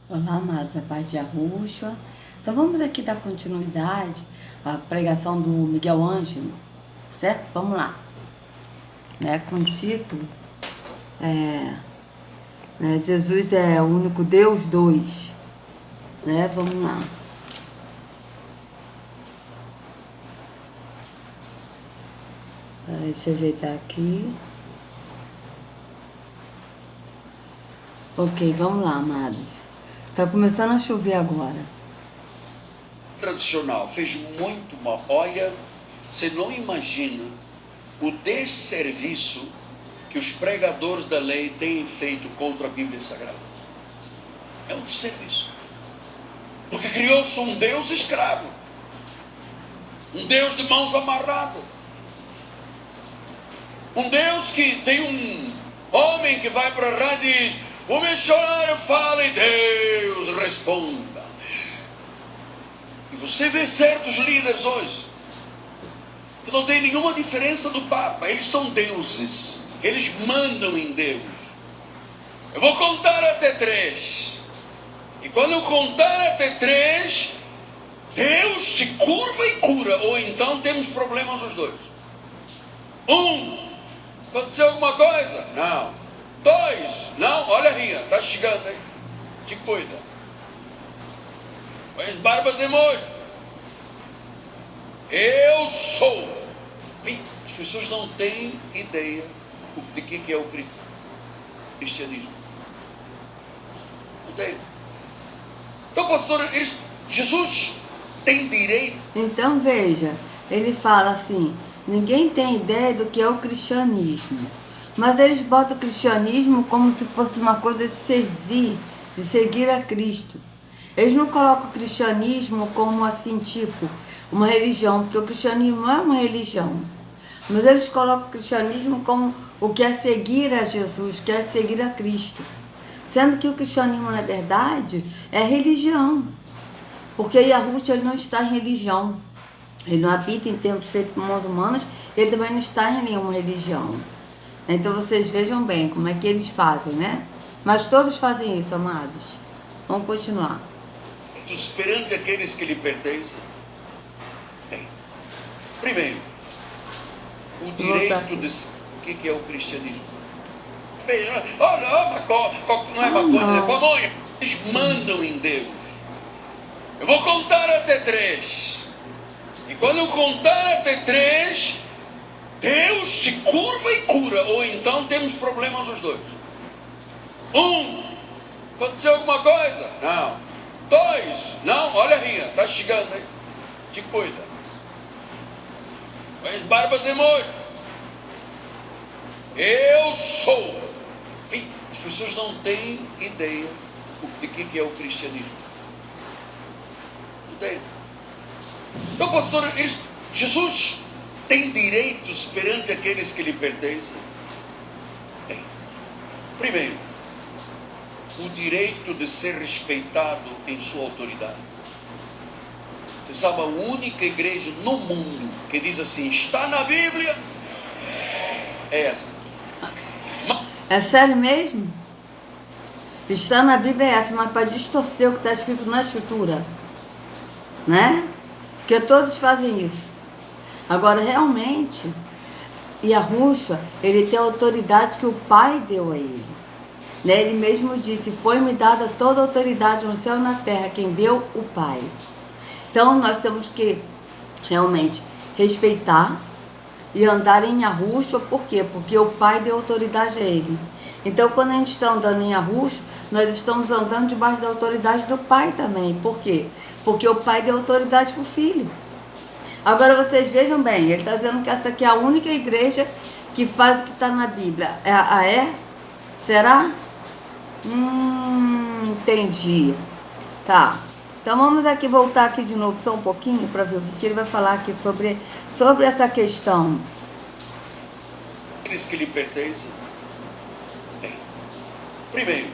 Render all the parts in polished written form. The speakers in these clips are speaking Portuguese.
Olá, amados, a paz de Yahushua. Então vamos aqui dar continuidade à pregação do Miguel Ângelo, certo? Vamos lá. Com o título, Jesus é o único Deus, dois. Vamos lá. Deixa eu ajeitar aqui. Ok, vamos lá, amados. Tá começando a chover agora. Tradicional fez muito mal. Olha, você não imagina o desserviço que os pregadores da lei têm feito contra a Bíblia Sagrada. É um desserviço. Porque criou-se um Deus escravo. Um Deus de mãos amarradas. Um Deus que tem um homem que vai para a rádio e diz: o missionário fala e Deus responda. E você vê certos líderes hoje que não tem nenhuma diferença do Papa. Eles são deuses. Eles mandam em Deus. Eu vou contar até 3. E quando eu contar até 3, Deus se curva e cura. Ou então temos problemas os dois. 1. Aconteceu alguma coisa? Não. 2. Não. Olha a rinha. Está chegando, hein? Te cuida. Põe as barbas de molho. Eu sou. As pessoas não têm ideia de que é o cristianismo. Não tem. Então, pastor, Jesus tem direito. Então veja, ele fala assim: ninguém tem ideia do que é o cristianismo. Mas eles botam o cristianismo como se fosse uma coisa de servir, de seguir a Cristo. Eles não colocam o cristianismo como assim, tipo, uma religião, porque o cristianismo não é uma religião. Mas eles colocam o cristianismo como o que é seguir a Jesus, que é seguir a Cristo. Sendo que o cristianismo, na verdade, é religião. Porque Yahushua, ele não está em religião. Ele não habita em templos feitos por mãos humanas, ele também não está em nenhuma religião. Então vocês vejam bem como é que eles fazem, né? Mas todos fazem isso, amados. Vamos continuar. Perante aqueles que lhe pertencem. Primeiro, o direito de... O que é o cristianismo? Olha, não é maconha, é pamonha. Eles mandam em Deus. Eu vou contar até 3. E quando eu contar até 3, Deus se curva e cura. Ou então temos problemas os dois. 1. Aconteceu alguma coisa? Não. 2. Não. Olha a rinha. Está chegando, hein? Te cuida. Põe as barbas de molho. Eu sou. As pessoas não têm ideia de que é o cristianismo. Não tem. Então, pastor, Jesus tem direitos perante aqueles que lhe pertencem? Tem. Primeiro, o direito de ser respeitado em sua autoridade. Você sabe, a única igreja no mundo que diz assim, está na Bíblia, é essa. É sério mesmo? Está na Bíblia é essa, mas para distorcer o que está escrito na Escritura. Né? Porque todos fazem isso. Agora, realmente, Yahushua, ele tem a autoridade que o Pai deu a ele. Né? Ele mesmo disse: foi-me dada toda a autoridade no céu e na terra, quem deu o Pai. Então, nós temos que realmente respeitar e andar em Yahushua. Por quê? Porque o Pai deu autoridade a ele. Então, quando a gente está andando em Yahushua, nós estamos andando debaixo da autoridade do Pai também. Por quê? Porque o Pai deu autoridade para o Filho. Agora vocês vejam bem, ele está dizendo que essa aqui é a única igreja que faz o que está na Bíblia. É? Será? Entendi. Tá. Então vamos aqui voltar aqui de novo só um pouquinho para ver o que ele vai falar aqui sobre essa questão. Aqueles que lhe pertencem. Tem. Primeiro,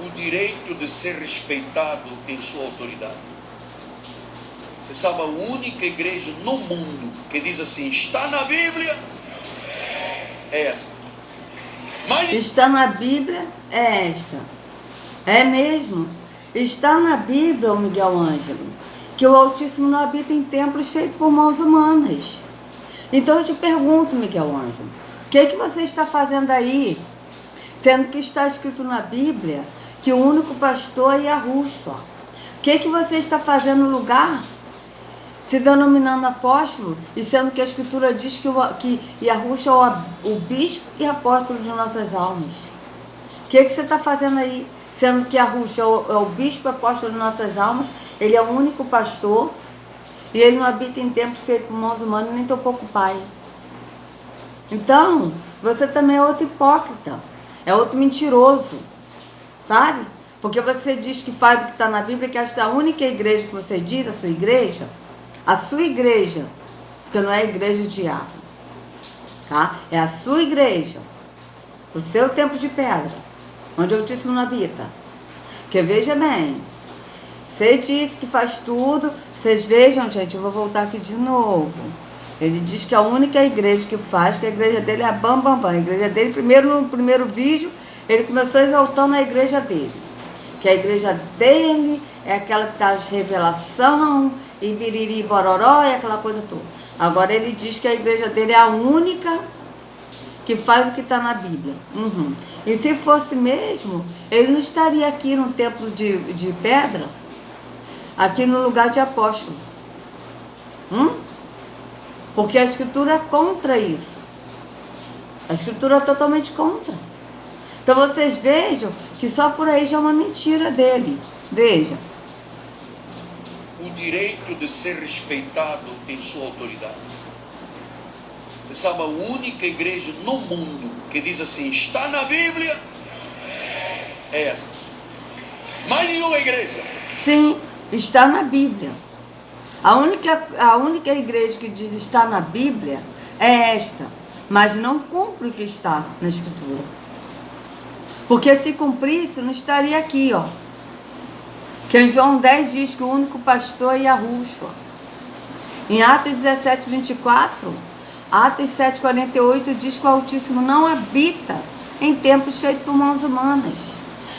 o direito de ser respeitado em sua autoridade. Você sabe, a única igreja no mundo que diz assim, está na Bíblia, é essa. Está na Bíblia, é esta. É mesmo. Está na Bíblia, o Miguel Ângelo, que o Altíssimo não habita em templos feitos por mãos humanas. Então eu te pergunto, Miguel Ângelo, o que você está fazendo aí? Sendo que está escrito na Bíblia que o único pastor é Yahushua. O que você está fazendo no lugar? Se denominando apóstolo, e sendo que a Escritura diz que Yahushua é o bispo e apóstolo de nossas almas. O que você está fazendo aí? Sendo que Yahushua é o bispo e apóstolo de nossas almas, ele é o único pastor, e ele não habita em templos feitos por mãos humanas, nem tão pouco pai. Então, você também é outro hipócrita, é outro mentiroso, sabe? Porque você diz que faz o que está na Bíblia, que esta é a única igreja que você diz, a sua igreja, porque não é a igreja do diabo, tá? É a sua igreja, o seu templo de pedra, onde o Altíssimo não habita. Porque veja bem, você disse que faz tudo, vocês vejam, gente, eu vou voltar aqui de novo. Ele diz que a única igreja que faz, que a igreja dele é a Bambambam. A igreja dele, no primeiro vídeo, ele começou exaltando a igreja dele. Que a igreja dele é aquela que está as revelação, e biriri, bororó, e aquela coisa toda. Agora ele diz que a igreja dele é a única que faz o que está na Bíblia. E se fosse mesmo, ele não estaria aqui no templo de pedra, aqui no lugar de apóstolo. Porque a Escritura é contra isso. A Escritura é totalmente contra. Então vocês vejam que só por aí já é uma mentira dele. Veja. O direito de ser respeitado em sua autoridade. Você sabe, a única igreja no mundo que diz assim, está na Bíblia, é essa. Mais nenhuma igreja. Sim, está na Bíblia. A única igreja que diz está na Bíblia é esta, mas não cumpre o que está na Escritura. Porque se cumprisse, não estaria aqui, ó. Que em João 10 diz que o único pastor é Yahushua. Em Atos 17, 24, Atos 7, 48 diz que o Altíssimo não habita em templos feitos por mãos humanas.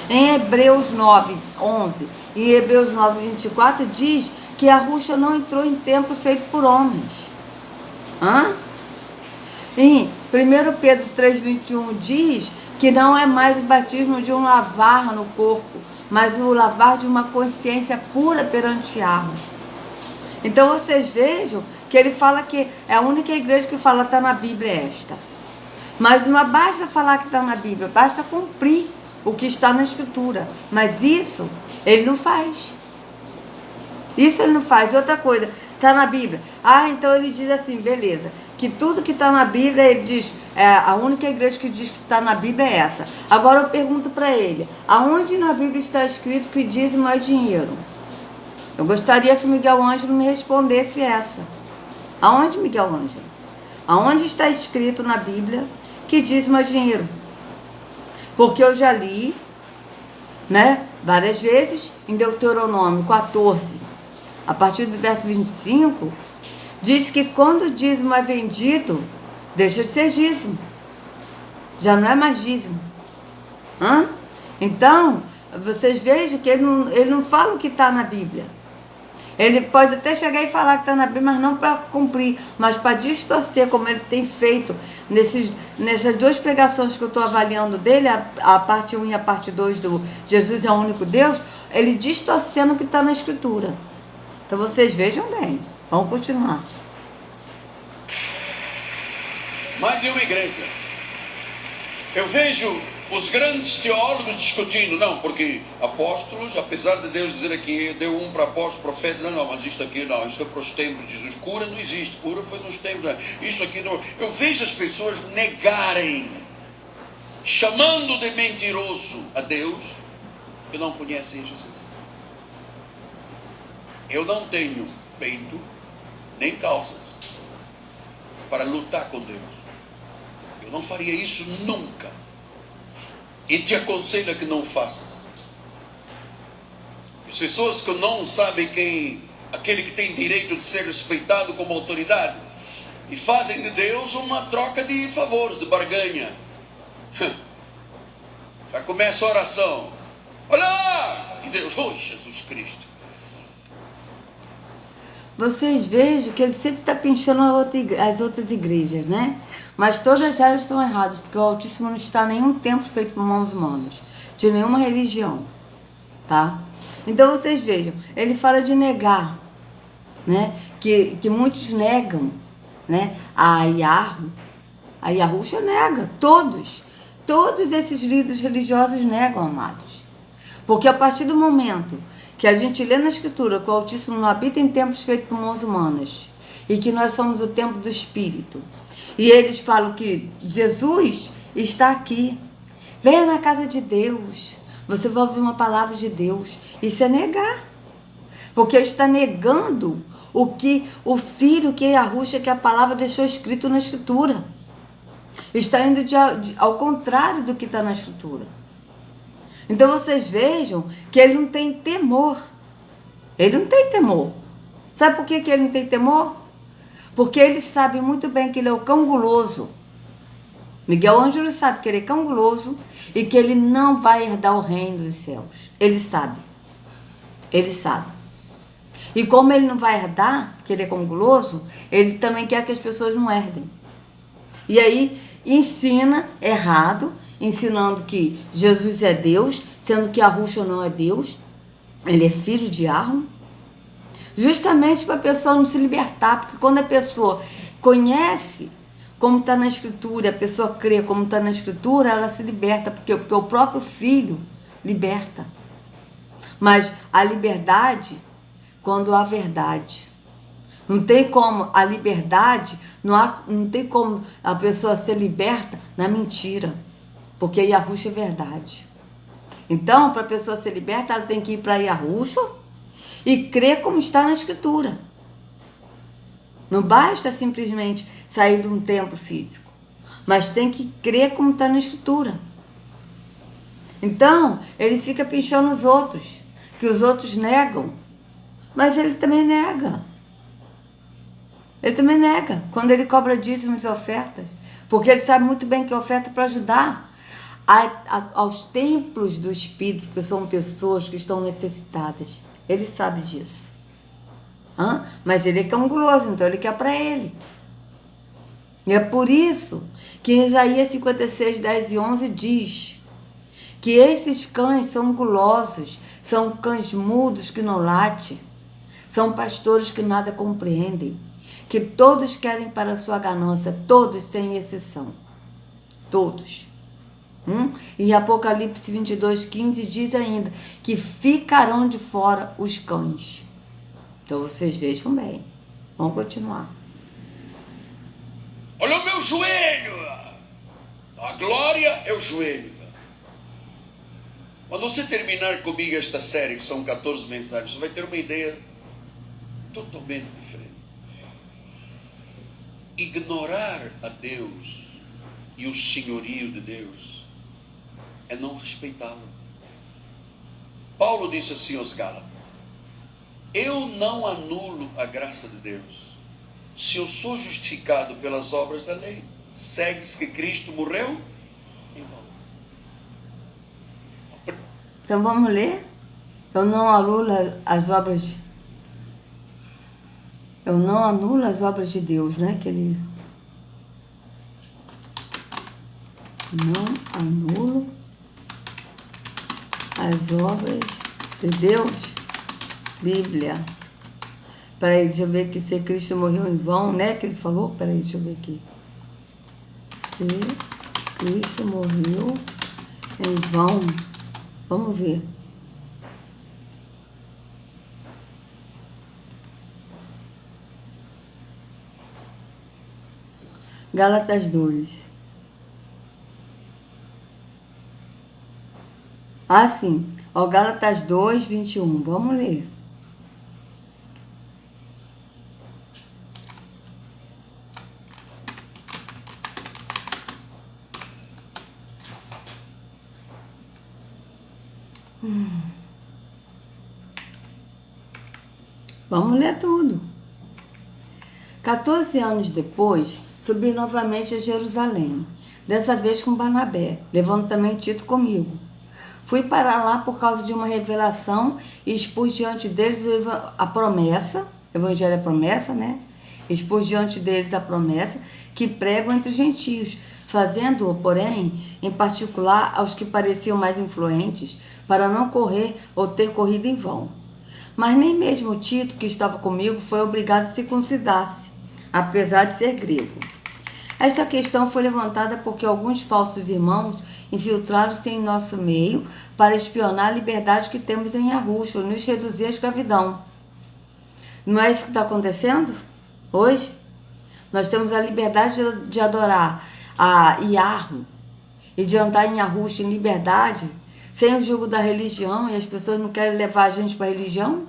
Em Hebreus 9, 11 e Hebreus 9, 24 diz que Yahushua não entrou em templo feito por homens. Em 1 Pedro 3, 21 diz que não é mais o batismo de um lavar no corpo, mas o lavar de uma consciência pura perante Yahweh. Então vocês vejam que ele fala que é a única igreja que fala que está na Bíblia esta. Mas não basta falar que está na Bíblia, basta cumprir o que está na Escritura. Mas isso ele não faz. Isso ele não faz. Outra coisa, está na Bíblia. Então ele diz assim, beleza, que tudo que está na Bíblia, ele diz, a única igreja que diz que está na Bíblia é essa. Agora eu pergunto para ele, aonde na Bíblia está escrito que dízimo é dinheiro? Eu gostaria que Miguel Ângelo me respondesse essa. Aonde, Miguel Ângelo? Aonde está escrito na Bíblia que dízimo é dinheiro? Porque eu já li, várias vezes, em Deuteronômio 14, a partir do verso 25, diz que quando o dízimo é vendido, deixa de ser dízimo. Já não é mais dízimo. Então, vocês vejam que ele não fala o que está na Bíblia. Ele pode até chegar e falar que está na Bíblia, mas não para cumprir, mas para distorcer, como ele tem feito nessas duas pregações que eu estou avaliando dele, a parte 1 e a parte 2 do Jesus é o único Deus, ele distorcendo o que está na Escritura. Então vocês vejam bem. Vamos continuar. Mais de uma igreja. Eu vejo os grandes teólogos discutindo, não, porque apóstolos, apesar de Deus dizer aqui, deu um para apóstolo, profeta, não, mas isto aqui não, isso é para os templos de Jesus. Cura não existe, cura foi nos templos, isso aqui não. Eu vejo as pessoas negarem, chamando de mentiroso a Deus, que não conhecem Jesus. Eu não tenho peito, nem calças, para lutar com Deus. Eu não faria isso nunca. E te aconselho que não faças. As pessoas que não sabem aquele que tem direito de ser respeitado como autoridade, e fazem de Deus uma troca de favores, de barganha. Já começa a oração. Olha! E Deus, oh, Jesus Cristo. Vocês vejam que ele sempre está pinchando as outras igrejas, né? Mas todas elas estão erradas, porque o Altíssimo não está em nenhum templo feito por mãos humanas, de nenhuma religião, tá? Então vocês vejam, ele fala de negar, né? Que muitos negam, né? A Yahusha nega, todos esses líderes religiosos negam, amados. Porque a partir do momento que a gente lê na Escritura que o Altíssimo não habita em templos feitos por mãos humanas e que nós somos o templo do Espírito, e eles falam que Jesus está aqui, venha na casa de Deus, você vai ouvir uma palavra de Deus. Isso é negar, porque está negando o que o Filho, que é Yahusha, que a palavra deixou escrito na Escritura. Está indo ao contrário do que está na Escritura. Então vocês vejam que ele não tem temor. Ele não tem temor. Sabe por que ele não tem temor? Porque ele sabe muito bem que ele é o cão guloso. Miguel Ângelo sabe que ele é cão guloso e que ele não vai herdar o reino dos céus. Ele sabe. Ele sabe. E como ele não vai herdar, porque ele é cão guloso, ele também quer que as pessoas não herdem. E aí ensina errado, ensinando que Jesus é Deus, sendo que Yahusha não é Deus, ele é filho de Yahweh, justamente para a pessoa não se libertar, porque quando a pessoa conhece como está na Escritura, a pessoa crê como está na Escritura, ela se liberta, porque o próprio Filho liberta. Mas a liberdade, quando há verdade. Não tem como a liberdade, não tem como a pessoa ser liberta na mentira, porque Yahusha é verdade. Então, para a pessoa ser liberta, ela tem que ir para Yahusha e crer como está na Escritura. Não basta simplesmente sair de um templo físico, mas tem que crer como está na Escritura. Então, ele fica pinchando os outros, que os outros negam, mas ele também nega. Ele também nega quando ele cobra dízimos e ofertas, porque ele sabe muito bem que é oferta para ajudar aos templos do Espírito, que são pessoas que estão necessitadas. Ele sabe disso. Mas ele é cão guloso, então ele quer para ele. E é por isso que em Isaías 56, 10 e 11 diz que esses cães são gulosos, são cães mudos que não latem, são pastores que nada compreendem, que todos querem para a sua ganância, todos sem exceção. Todos. E Apocalipse 22, 15 diz ainda que ficarão de fora os cães. Então vocês vejam bem. Vamos continuar. Olha o meu joelho. A glória é o joelho. Quando você terminar comigo esta série, que são 14 mensagens, você vai ter uma ideia totalmente diferente. Ignorar a Deus e o senhorio de Deus é não respeitá-lo. Paulo disse assim aos Gálatas: eu não anulo a graça de Deus. Se eu sou justificado pelas obras da lei, segue-se que Cristo morreu em vão. Então vamos ler? Eu não anulo as obras. Eu não anulo as obras de Deus, né? Que ele não anulo as obras de Deus. Bíblia. Peraí, deixa eu ver aqui. Se Cristo morreu em vão, né? Que ele falou. Peraí, deixa eu ver aqui. Se Cristo morreu em vão. Vamos ver. Gálatas 2. Sim. Ó, Gálatas 2, 21. Vamos ler. Vamos ler tudo. 14 anos depois, subi novamente a Jerusalém, dessa vez com Barnabé, levando também Tito comigo. Fui para lá por causa de uma revelação e expus diante deles a promessa, Evangelho é promessa, né? Expus diante deles a promessa que pregam entre os gentios, fazendo-o, porém, em particular aos que pareciam mais influentes, para não correr ou ter corrido em vão. Mas nem mesmo Tito, que estava comigo, foi obrigado a circuncidar-se, apesar de ser grego. Esta questão foi levantada porque alguns falsos irmãos infiltraram-se em nosso meio para espionar a liberdade que temos em Yahusha e nos reduzir à escravidão. Não é isso que está acontecendo hoje? Nós temos a liberdade de adorar a Yahweh e de andar em Yahusha em liberdade, sem o jugo da religião, e as pessoas não querem levar a gente para a religião?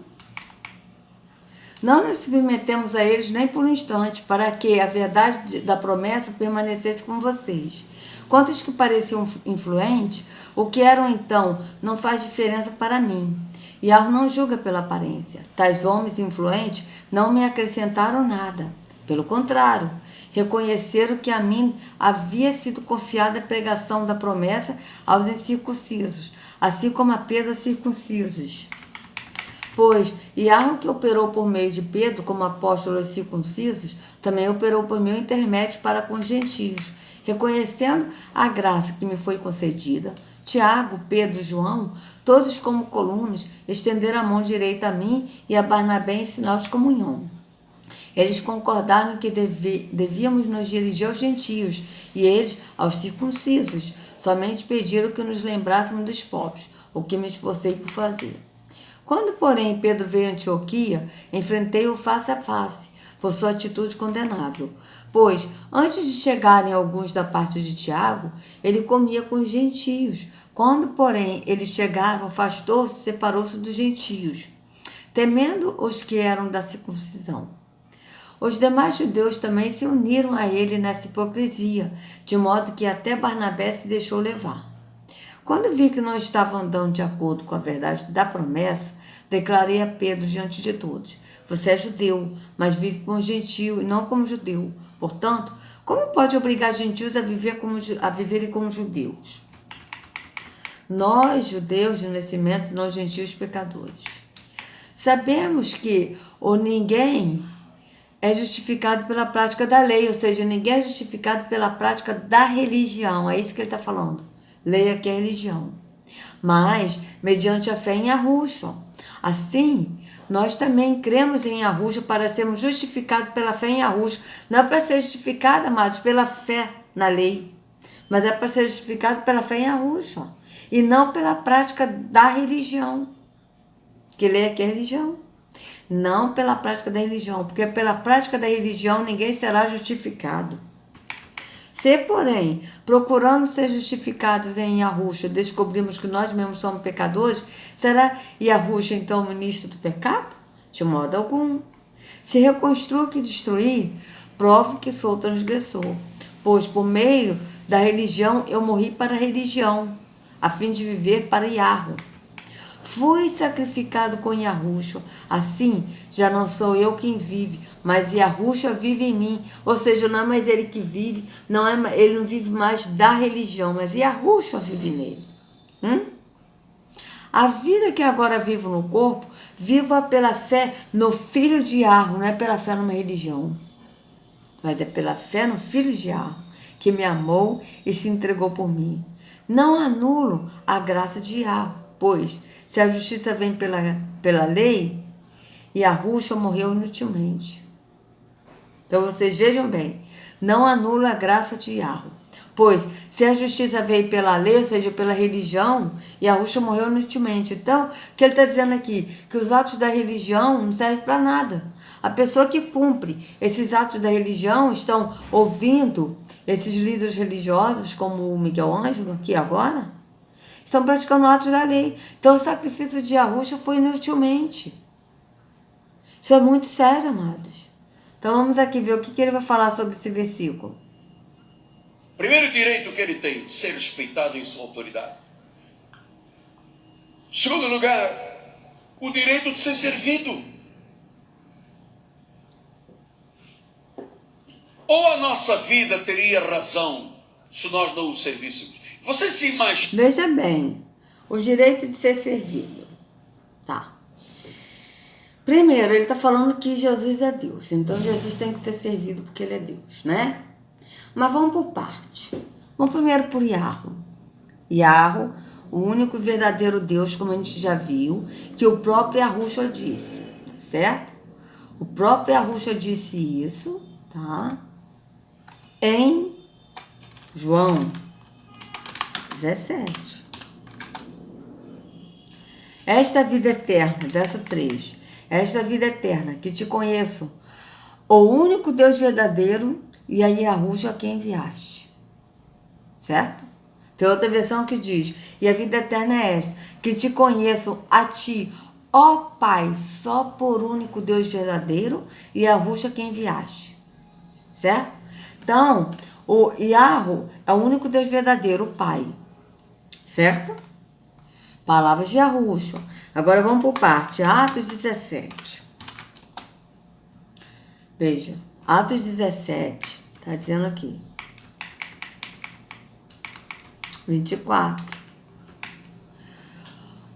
Não nos submetemos a eles nem por um instante, para que a verdade da promessa permanecesse com vocês. Quanto aos que pareciam influentes, o que eram então não faz diferença para mim. Yahweh não julga pela aparência. Tais homens influentes não me acrescentaram nada. Pelo contrário, reconheceram que a mim havia sido confiada a pregação da promessa aos incircuncisos, assim como a Pedro aos circuncisos. Pois Yahweh, que operou por meio de Pedro como apóstolo aos circuncisos, também operou por meu intermédio para com os gentios, reconhecendo a graça que me foi concedida. Tiago, Pedro e João, todos como colunas, estenderam a mão direita a mim e a Barnabé em sinal de comunhão. Eles concordaram que devíamos nos dirigir aos gentios e eles aos circuncisos. Somente pediram que nos lembrássemos dos pobres, o que me esforcei por fazer. Quando, porém, Pedro veio a Antioquia, enfrentei-o face a face, por sua atitude condenável. Pois, antes de chegarem alguns da parte de Tiago, ele comia com os gentios. Quando, porém, eles chegaram, afastou-se e separou-se dos gentios, temendo os que eram da circuncisão. Os demais judeus também se uniram a ele nessa hipocrisia, de modo que até Barnabé se deixou levar. Quando vi que não estava andando de acordo com a verdade da promessa, declarei a Pedro diante de todos: você é judeu, mas vive como gentio e não como judeu. Portanto, como pode obrigar gentios a viverem como judeus? Nós, judeus de nascimento, nós gentios pecadores. Sabemos que ninguém é justificado pela prática da lei, ou seja, ninguém é justificado pela prática da religião. É isso que ele está falando. Lei aqui é religião. Mas, mediante a fé em Yahusha. Assim, nós também cremos em Yahusha para sermos justificados pela fé em Yahusha. Não é para ser justificado, amados, pela fé na lei, mas é para ser justificado pela fé em Yahusha e não pela prática da religião. Que lei aqui é religião. Não pela prática da religião, porque pela prática da religião ninguém será justificado. Se, porém, procurando ser justificados em Yahusha, descobrimos que nós mesmos somos pecadores, será Yahusha então o ministro do pecado? De modo algum. Se reconstruo que destruir, provo que sou transgressor, pois por meio da religião eu morri para a religião, a fim de viver para Yahweh. Fui sacrificado com Yahusha, assim já não sou eu quem vive, mas Yahusha vive em mim. Ou seja, não é mais ele que vive, ele não vive mais da religião, mas Yahusha vive nele. A vida que agora vivo no corpo, viva pela fé no Filho de Yahweh, não é pela fé numa religião, mas é pela fé no Filho de Yahweh, que me amou e se entregou por mim. Não anulo a graça de Yahweh, pois se a justiça vem pela lei, Yahusha morreu inutilmente. Então vocês vejam bem, não anula a graça de Yahweh, pois se a justiça veio pela lei, ou seja, pela religião, Yahusha morreu inutilmente. Então, o que ele está dizendo aqui? Que os atos da religião não servem para nada. A pessoa que cumpre esses atos da religião estão ouvindo esses líderes religiosos, como o Miguel Ângelo aqui agora, estão praticando atos da lei. Então o sacrifício de Yahusha foi inutilmente. Isso é muito sério, amados. Então vamos aqui ver o que ele vai falar sobre esse versículo. Primeiro direito que ele tem, de ser respeitado em sua autoridade. Segundo lugar, o direito de ser servido. Ou a nossa vida teria razão se nós não o servíssemos. Você se imagina? Veja bem, O direito de ser servido. Tá. Primeiro, ele está falando que Jesus é Deus. Então, Jesus tem que ser servido porque ele é Deus, né? Mas vamos por parte. Vamos primeiro por Yahweh. Yahweh, o único e verdadeiro Deus, como a gente já viu, que o próprio Yahushua disse, certo? O próprio Yahushua disse isso, tá? Em João 17. Esta vida eterna, verso 3. Esta vida eterna, que te conheço, o único Deus verdadeiro e a Yahushua a quem enviaste. Certo? Tem outra versão que diz, e a vida eterna é esta, que te conheço a ti, ó Pai, só por único Deus verdadeiro e Yahushua a quem enviaste. Certo? Então, o Yahweh é o único Deus verdadeiro, o Pai. Certo? Palavras de Yahushua. Agora vamos por parte. Atos 17. Veja. Atos 17. Está dizendo aqui. 24.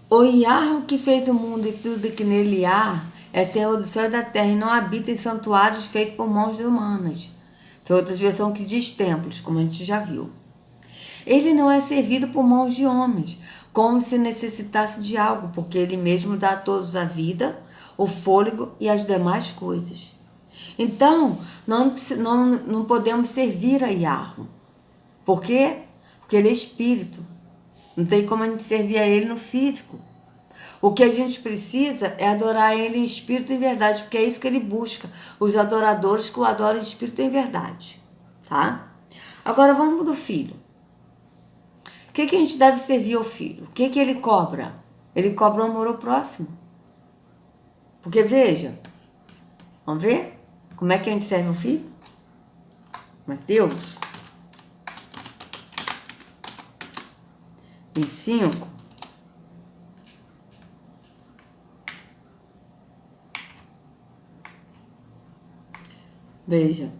O Yahweh que fez o mundo e tudo que nele há é Senhor do céu e da terra e não habita em santuários feitos por mãos humanas. Tem outras versões que diz templos, como a gente já viu. Ele não é servido por mãos de homens, como se necessitasse de algo, porque ele mesmo dá a todos a vida, o fôlego e as demais coisas. Então, não podemos servir a Yahweh. Por quê? Porque ele é espírito. Não tem como a gente servir a ele no físico. O que a gente precisa é adorar ele em espírito e em verdade, porque é isso que ele busca, os adoradores que o adoram em espírito e em verdade. Tá? Agora vamos do filho. O que a gente deve servir ao filho? O que ele cobra? Ele cobra o amor ao próximo. Porque veja, vamos ver como é que a gente serve o filho? Mateus 25. Veja.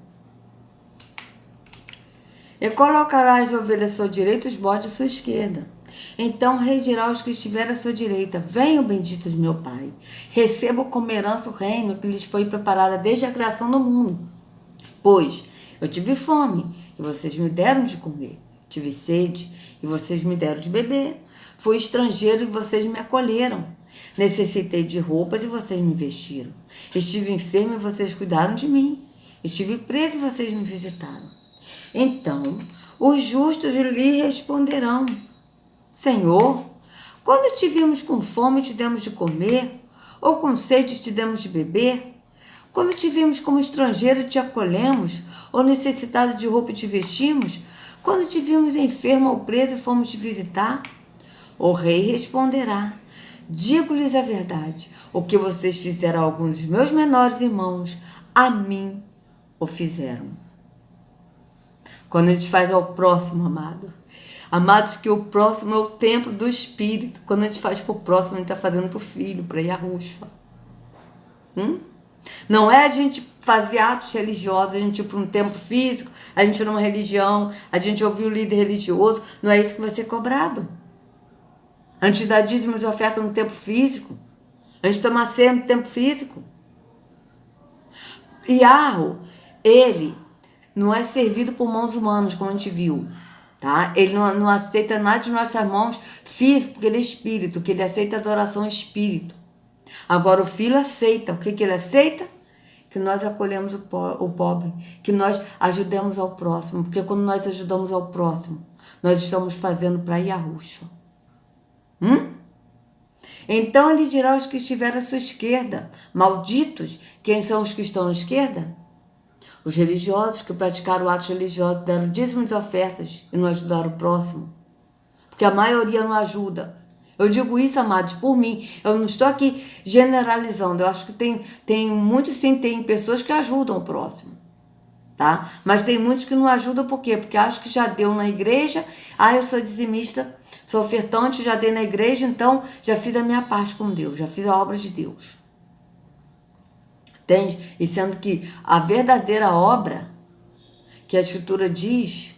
E colocará as ovelhas à sua direita e os bodes à sua esquerda. Então o rei dirá aos que estiverem à sua direita: venham, benditos de meu Pai, recebam como herança o reino que lhes foi preparado desde a criação do mundo. Pois eu tive fome, e vocês me deram de comer. Tive sede, e vocês me deram de beber. Fui estrangeiro, e vocês me acolheram. Necessitei de roupas, e vocês me vestiram. Estive enfermo, e vocês cuidaram de mim. Estive preso, e vocês me visitaram. Então os justos lhe responderão: Senhor, quando te vimos com fome, te demos de comer, ou com sede, te demos de beber? Quando te vimos como estrangeiro, te acolhemos, ou necessitado de roupa, te vestimos? Quando te vimos enfermo ou preso, fomos te visitar? O rei responderá: digo-lhes a verdade, o que vocês fizeram a alguns dos meus menores irmãos, a mim o fizeram. Quando a gente faz ao próximo, amados, que o próximo é o templo do Espírito. Quando a gente faz para o próximo, a gente está fazendo para o filho, para Yahushua. Não é a gente fazer atos religiosos, a gente ir para um templo físico, a gente ir numa religião, a gente ouvir o líder religioso. Não é isso que vai ser cobrado. A gente dá dízimos e oferta no templo físico. A gente toma ceia no templo físico. Yahweh, ele não é servido por mãos humanas, como a gente viu, tá? Ele não aceita nada de nossas mãos físico, porque ele é espírito, que ele aceita adoração espírito. Agora o filho aceita. O que ele aceita? Que nós acolhemos o pobre, que nós ajudemos ao próximo, porque quando nós ajudamos ao próximo, nós estamos fazendo para Yahushua. Então ele dirá aos que estiverem à sua esquerda: malditos, quem são os que estão à esquerda? Os religiosos que praticaram atos religiosos, deram dízimos e ofertas e não ajudaram o próximo. Porque a maioria não ajuda. Eu digo isso, amados, por mim. Eu não estou aqui generalizando. Eu acho que tem muitos, sim, tem pessoas que ajudam o próximo. Tá? Mas tem muitos que não ajudam por quê? Porque acham que já deu na igreja. Eu sou dizimista, sou ofertante, já dei na igreja, então já fiz a minha parte com Deus, já fiz a obra de Deus. Entende? E sendo que a verdadeira obra que a Escritura diz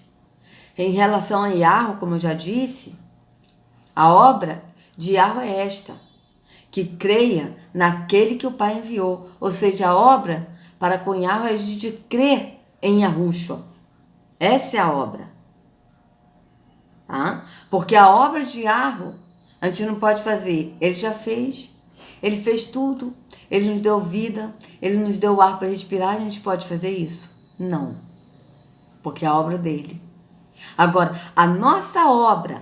em relação a Yahweh, como eu já disse, A obra de Yahweh é esta, que creia naquele que o Pai enviou. Ou seja, a obra para com Yahweh é de crer em Yahushua. Essa é a obra. Tá? Porque a obra de Yahweh a gente não pode fazer. Ele já fez. Ele fez tudo. Ele nos deu vida. Ele nos deu ar para respirar. A gente pode fazer isso? Não. Porque é a obra dele. Agora, a nossa obra,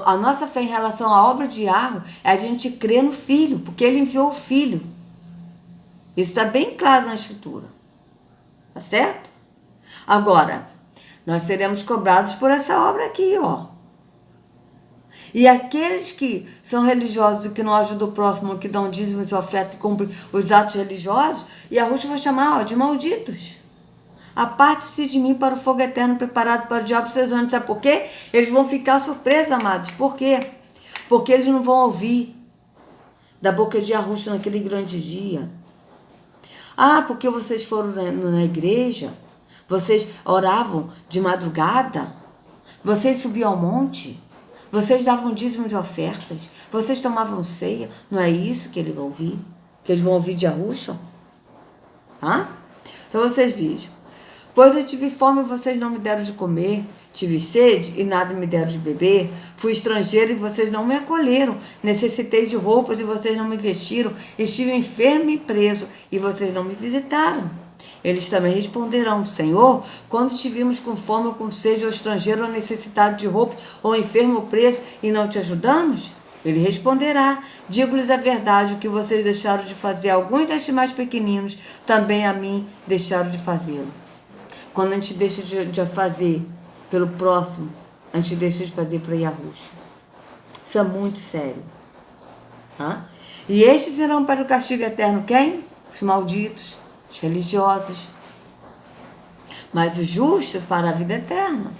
a nossa fé em relação à obra de Yahweh é a gente crer no Filho, porque ele enviou o Filho. Isso está bem claro na Escritura. Tá certo? Agora, nós seremos cobrados por essa obra aqui, ó. E aqueles que são religiosos e que não ajudam o próximo, que dão dízimos e ofertas e cumprem os atos religiosos, e a Rússia vai chamar, ó, de malditos. Aparte-se de mim para o fogo eterno preparado para o diabo e seus anjos. Sabe por quê? Eles vão ficar surpresos, amados. Por quê? Porque eles não vão ouvir da boca de Yahushua naquele grande dia. Ah, porque vocês foram na igreja, vocês oravam de madrugada, vocês subiam ao monte, vocês davam dízimos e ofertas, vocês tomavam ceia. Não é isso que eles vão ouvir? Que eles vão ouvir de Yahushua? Ah? Então vocês vejam. Pois eu tive fome e vocês não me deram de comer. Tive sede e nada me deram de beber. Fui estrangeiro e vocês não me acolheram. Necessitei de roupas e vocês não me vestiram. Estive enfermo e preso e vocês não me visitaram. Eles também responderão: Senhor, quando estivemos com fome ou com sede, ou estrangeiro, ou necessitado de roupa, ou enfermo ou preso, e não te ajudamos? Ele responderá: digo-lhes a verdade, o que vocês deixaram de fazer a alguns destes mais pequeninos, também a mim deixaram de fazê-lo. Quando a gente deixa de fazer pelo próximo, a gente deixa de fazer para Yahushua. Isso é muito sério. Tá? E estes irão para o castigo eterno quem? Os malditos, os religiosos. Mas os justos para a vida eterna.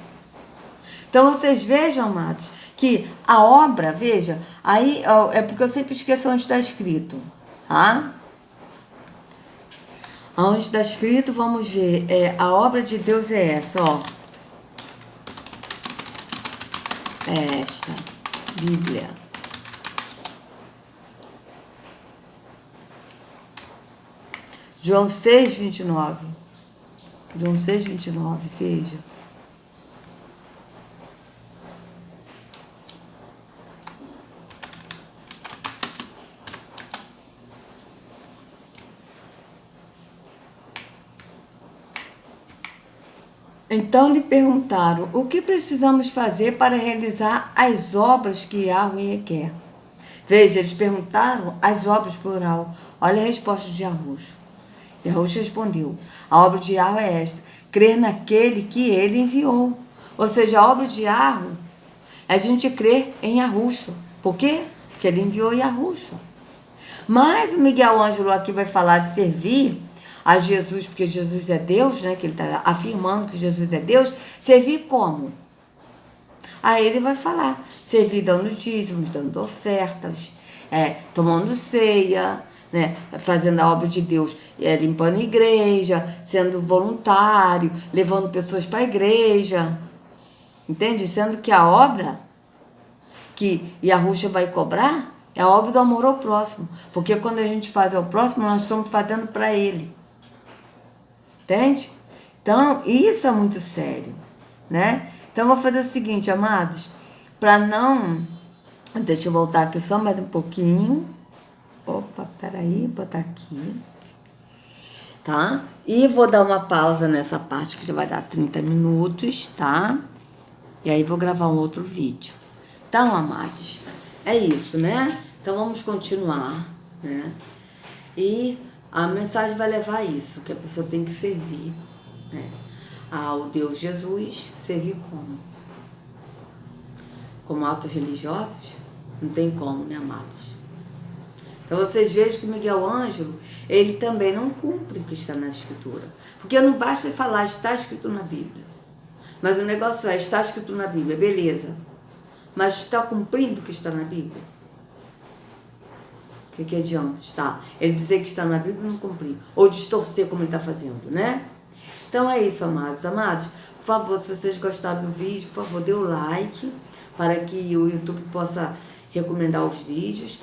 Então vocês vejam, amados, que a obra, veja, aí é porque eu sempre esqueço onde está escrito. Tá? Onde está escrito, vamos ver, a obra de Deus é essa, ó. É esta, Bíblia. João 6, 29. João 6, 29, veja. Então lhe perguntaram: o que precisamos fazer para realizar as obras que Yahweh quer? Veja, eles perguntaram as obras, plural. Olha a resposta de Yahushua. Yahushua respondeu: a obra de Yahweh é esta, crer naquele que ele enviou. Ou seja, a obra de Yahweh é a gente crer em Yahushua. Por quê? Porque ele enviou Yahushua. Mas o Miguel Ângelo aqui vai falar de servir a Jesus, porque Jesus é Deus, né? Que ele está afirmando que Jesus é Deus. Servir como? Aí ele vai falar: servir dando dízimos, dando ofertas, tomando ceia, né? Fazendo a obra de Deus, limpando a igreja, sendo voluntário, levando pessoas para a igreja. Entende? Sendo que a obra que Yahushua vai cobrar é a obra do amor ao próximo. Porque quando a gente faz ao próximo, nós estamos fazendo para ele. Entende? Então, isso é muito sério, né? Então, eu vou fazer o seguinte, amados, para não... Deixa eu voltar aqui só mais um pouquinho. Opa, peraí, botar aqui. Tá? E vou dar uma pausa nessa parte, que já vai dar 30 minutos, tá? E aí vou gravar um outro vídeo. Então, amados, é isso, né? Então, vamos continuar, né? E a mensagem vai levar a isso, que a pessoa tem que servir, né? Ao Deus Jesus, servir como? Como atos religiosos? Não tem como, né, amados? Então vocês vejam que Miguel Ângelo, ele também não cumpre o que está na Escritura. Porque não basta falar, está escrito na Bíblia. Mas o negócio é, está escrito na Bíblia, beleza. Mas está cumprindo o que está na Bíblia? O que adianta? Ele dizer que está na Bíblia e não cumprir. Ou distorcer como ele está fazendo, né? Então é isso, amados. Amados, por favor, se vocês gostaram do vídeo, por favor, dê o like para que o YouTube possa recomendar os vídeos.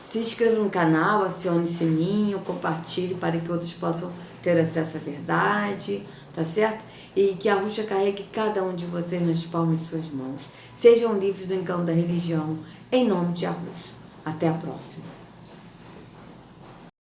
Se inscreva no canal, acione o sininho, compartilhe para que outros possam ter acesso à verdade, tá certo? E que a Arusha carregue cada um de vocês nas palmas de suas mãos. Sejam livres do engano da religião, em nome de Arusha. Até a próxima.